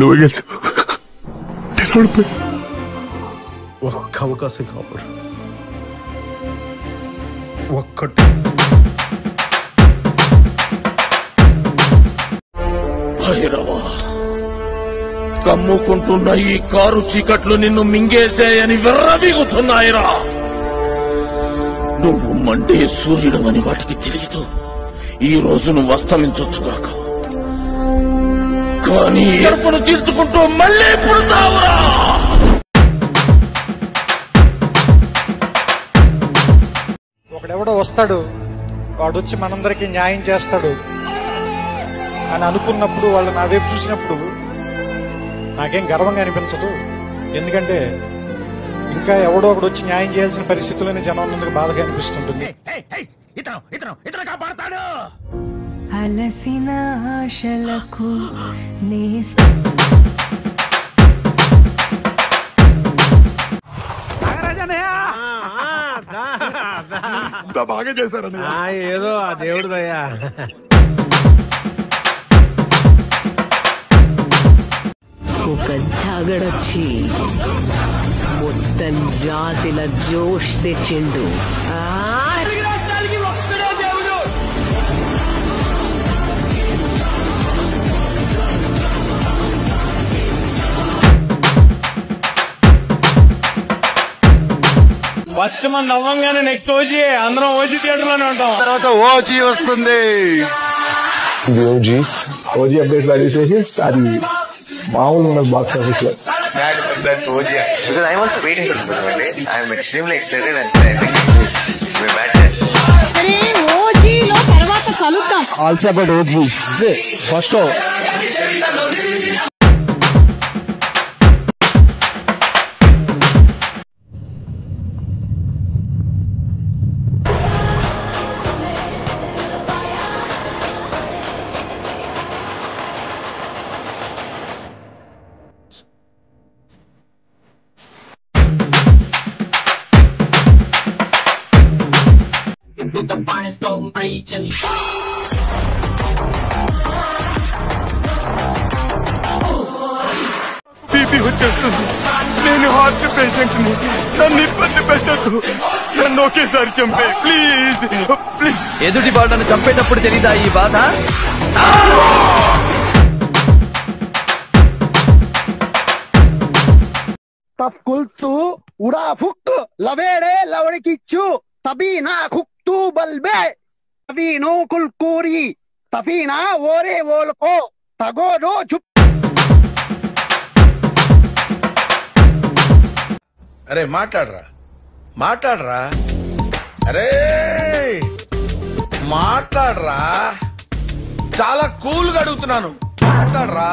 నువ్వే గెలిచు. నేను ఓడిపోయి ఒక్క అవకాశం కాపాడు. ఒక్కటి. భైరవా, కమ్ముకుంటున్న ఈ కారు చీకట్లు నిన్ను మింగేశాయని విర్రవీగుతున్నాయిరా. నువ్వు మండే సూర్యుడమని వాటికి తెలియదు. ఈ రోజు నువ్వు అస్తమించొచ్చుగాక, కానీ ఎరుపును చీల్చుకుంటూ మళ్ళీ పుడతావురా. ఒకడెవడో వస్తాడు, వాడొచ్చి మనందరికీ న్యాయం చేస్తాడు అని అనుకున్నప్పుడు, వాళ్ళు నా వైపు చూసినప్పుడు నాకేం గర్వంగా అనిపించదు. ఎందుకంటే ఇంకా ఎవడో ఒకడు వచ్చి న్యాయం చేయాల్సిన పరిస్థితుల్లోనే జనం ఉన్నందుకు బాధగా అనిపిస్తుంటుంది. అలసిన ఆశలకు బాగా చేశారని ఏదో ఆ దేవుడు దయ్యా. ఒక తాగడొచ్చి మొత్తం జాతిల జోష్ తెచ్చిండు. ఫస్ట్ మనం నవ్వంగానే నెక్స్ట్ ఓజీ, అందరం ఓజీ థియేటర్ లోనే ఉంటాం. తర్వాత ఓజీ వస్తుంది. ఓజీ అప్డేట్ రెడీ చేసి అది మామూలు ఉన్నది బాక్స్ ఆఫీస్ లో. I'm extremely excited and I think we're matches. ఓజీలో తర్వాత కలుద్దాం. Also about OG first show. BP వచ్చేస్తుంది. నేను హార్ట్ పేషెంట్ ని, నన్ను ఇబ్బంది పెట్టద్దు. నన్ను ఒకేసారి చంపే ప్లీజ్ ప్లీజ్. ఎదుటి వాళ్ళను చంపేటప్పుడు తెలీదా ఈ బాధ? కుల్తు ఉడా ఫుక్ లవేడే లవడికిచ్చు తబీనా ఖుక్తూ బల్బే తబీనో కుల్కూరి తఫీనా ఓరే ఓల్కో తగోడో చుప్. అరే మాట్లాడరా. అరే మాట్లాడరా. చాలా కూల్ గా అడుగుతున్నాను, మాట్లాడరా.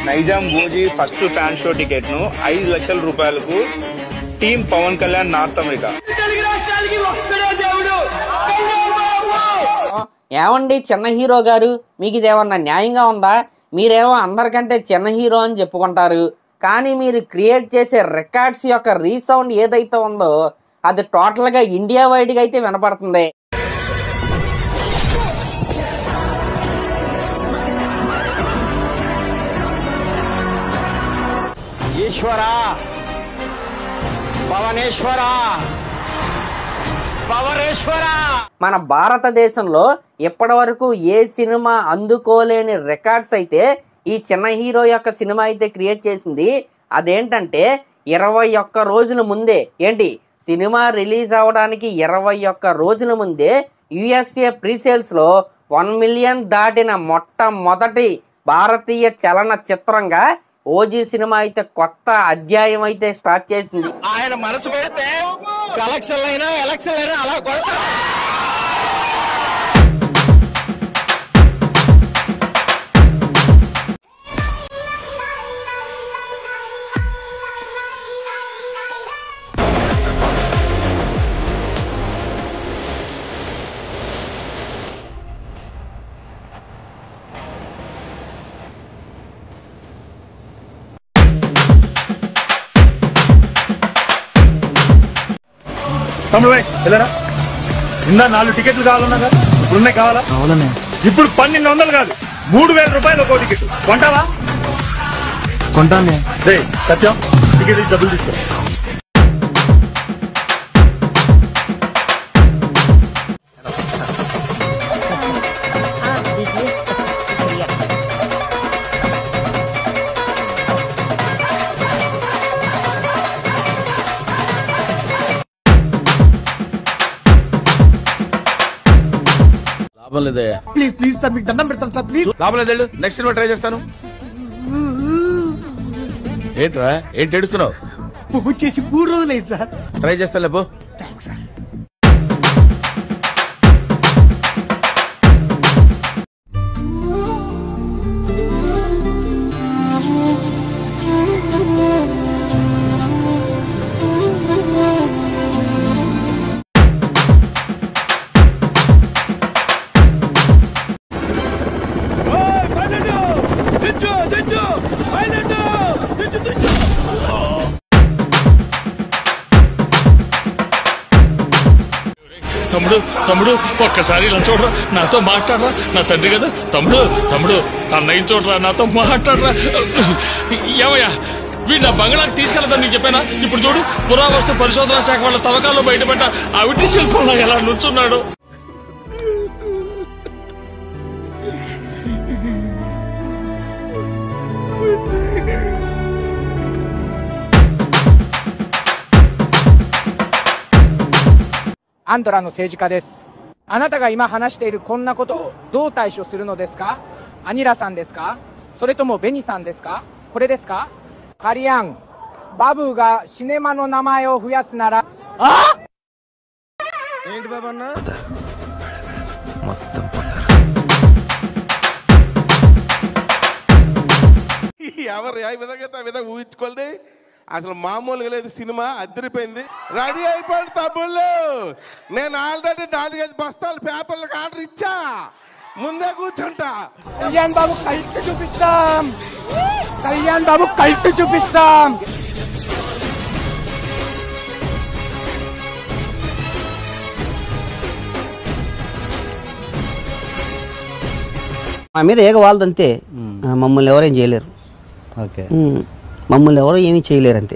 Nizam OG first fan show ticket ను 5 లక్షల రూపాయలకు team Pawan Kalyan North America. ఏమండి చిన్న హీరో గారు, మీకు ఇదేమన్నా న్యాయంగా ఉందా? మీరేమో అందరికంటే చిన్న హీరో అని చెప్పుకుంటారు, కానీ మీరు క్రియేట్ చేసే రికార్డ్స్ యొక్క రీసౌండ్ ఏదైతే ఉందో అది టోటల్గా ఇండియా వైడ్గా అయితే వినపడుతుంది. ఈశ్వరా, పవనేశ్వరా, పవరేశ్వరా. మన భారతదేశంలో ఇప్పటి వరకు ఏ సినిమా అందుకోలేని రికార్డ్స్ అయితే ఈ చిన్న హీరో యొక్క సినిమా అయితే క్రియేట్ చేసింది. అదేంటంటే 21 రోజుల ముందే, ఏంటి సినిమా రిలీజ్ అవడానికి 21 రోజుల ముందే USA ప్రీసేల్స్లో 1 మిలియన్ దాటిన మొట్టమొదటి భారతీయ చలన చిత్రంగా ఓజీ సినిమా అయితే కొత్త అధ్యాయం అయితే స్టార్ట్ చేసింది. ఆయన మనసు పెడితే కలెక్షన్ అయినా ఎలక్షన్ అయినా అలా కొడతారు. తమ్ముడు వెళ్ళరా, ఇందా 4 టికెట్లు కావాలన్నా ఇప్పుడున్నాయి కావాలా? ఇప్పుడు 1200 కాదు 3000 రూపాయలు ఒక్కో టికెట్ కొంటావా? కొంటానే. రే సత్యం టికెట్ డబ్బులు తీసుకో. ప్లీజ్ సార్ మీకు దండం పెడతాను సార్ ప్లీజ్. లాభం లేదు, నెక్స్ట్ సినిమా ట్రై చేస్తాను. ఏంట్రా ఏంటి ఏడుస్తున్నావు? ఫోన్ చేసి 3 రోజులు అయింది సార్. ట్రై చేస్తాను లేపో. Thanks sir. తమ్ముడు తమ్ముడు ఒక్కసారి ఇలా చూడరా, నాతో మాట్లాడరా, నా తండ్రి కదా. తమ్ముడు తమ్ముడు అన్నయ్య చూడరా, నాతో మాట్లాడరా. ఏమయ్యా వీడు నా బంగ్లాకి తీసుకెళ్తాను నీకు చెప్పానా? ఇప్పుడు చూడు, పురావస్తు పరిశోధన శాఖ వాళ్ళ తవ్వకాల్లో బయటపడ్డ అవిటి శిల్పంలో ఎలా నుంచున్నాడు.アンドラの政治家です。あなたが今話しているこんなことをどう対処するのですか？アニラさんですか？それともベニさんですか？これですか？カリアン、バブーがシネマの名前を増やすなら。ఏంటి బాబా అన్న? ఎవరు ఏ విధంగా ఆ విధంగా ఊహించుకోండి. అసలు మామూలుగా లేదు, సినిమా అదిరిపోయింది. రెడీ అయిపోయింది తమ్ముళ్ళు. నేను ఆల్రెడీ 4-5 బస్తాలు పేపర్లకు ఆర్డర్ ఇచ్చా, ముందే కూర్చుంటా. కళ్యాణ్ బాబు కల్ట్ చూపిస్తాం, కళ్యాణ్ బాబు కల్ట్ చూపిస్తాం. మా మీద ఏగ వాళ్ళదంతే, మమ్మల్ని ఎవరేం చేయలేరు. ఓకే, మమ్మల్ని ఎవరో ఏమీ చేయలేరు అంతే.